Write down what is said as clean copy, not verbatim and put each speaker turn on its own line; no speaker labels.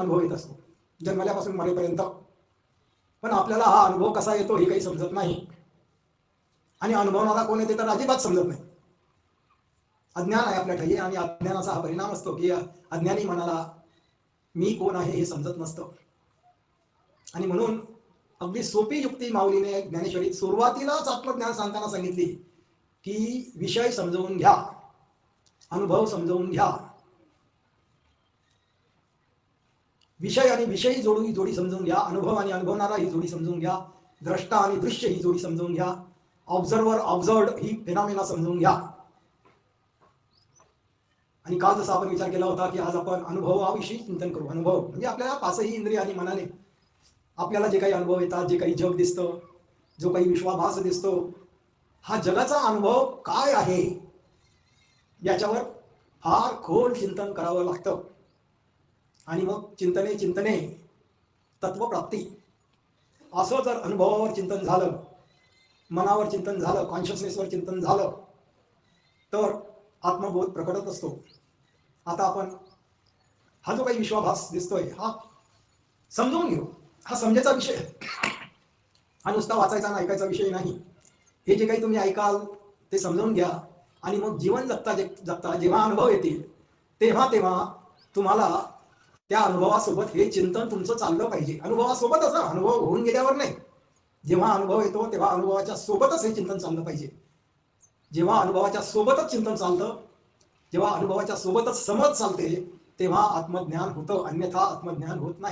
अनुभव येत असतो जन्मल्यापासून मरेपर्यंत. पण आपल्याला हा अनुभव कसा येतो हे काही समजत नाही. आणि अनुभवणारा कोण येते तर अजिबात समजत नाही. अज्ञान आहे आपल्या ठाई आणि अज्ञानाचा हा परिणाम असतो की अज्ञानी मनाला मी कोण आहे हे समजत नसतं. आणि म्हणून अगदी सोपी युक्ती माऊलीने ज्ञानेश्वरीत सुरुवातीलाच आत्मज्ञान सांगताना सांगितली की विषय समजवून घ्या, अनुभव समजवून घ्या. विषय आणि विषयी जोडी समजून घ्या, अनुभव आणि अनुभवणारा ही जोडी समजून घ्या, द्रष्टा आणि दृश्य ही जोडी समजून घ्या, ऑब्झर्वर ऑब्झर्व्ड ही फेनॉमेना समजून घ्या. आणि काल जसा आपण विचार केला होता की आज आपण अनुभवाविषयी चिंतन करू. अनुभव म्हणजे आपल्याला पाचही इंद्रिय आणि मनाने आपल्याला जे काही अनुभव येतात, जे काही जग दिसतं, जो काही विश्वाभास दिसतो, हा जगाचा अनुभव काय आहे याच्यावर फार खोल चिंतन करावं लागतं. आणि मग चिंतने तत्वप्राप्ती. असं जर अनुभवावर चिंतन झालं, मनावर चिंतन झालं, कॉन्शियसनेसवर चिंतन झालं तर आत्मबोध प्रकटत असतो. आता आपण हा जो काही विश्वाभास दिसतोय हा समजून घेऊ. हा समजायचा विषय, हा नुसता वाचायचा आणि ऐकायचा विषय नाही. हे जे काही तुम्ही ऐकाल ते समजून घ्या आणि मग जीवन जगता जेव्हा अनुभव येतील तेव्हा तुम्हाला त्या अनुभवासोबत हे चिंतन तुमचं चाललं पाहिजे. अनुभवासोबतच, अनुभव होऊन गेल्यावर नाही. जेव्हा अनुभव येतो तेव्हा अनुभवाच्या सोबतच हे चिंतन चाललं पाहिजे. जेव्हा अनुभवाच्या सोबतच चिंतन चालतं, जेव्हा अनुभवाच्या सोबतच समज चालते तेव्हा आत्मज्ञान होतं, अन्यथा आत्मज्ञान होत नाही.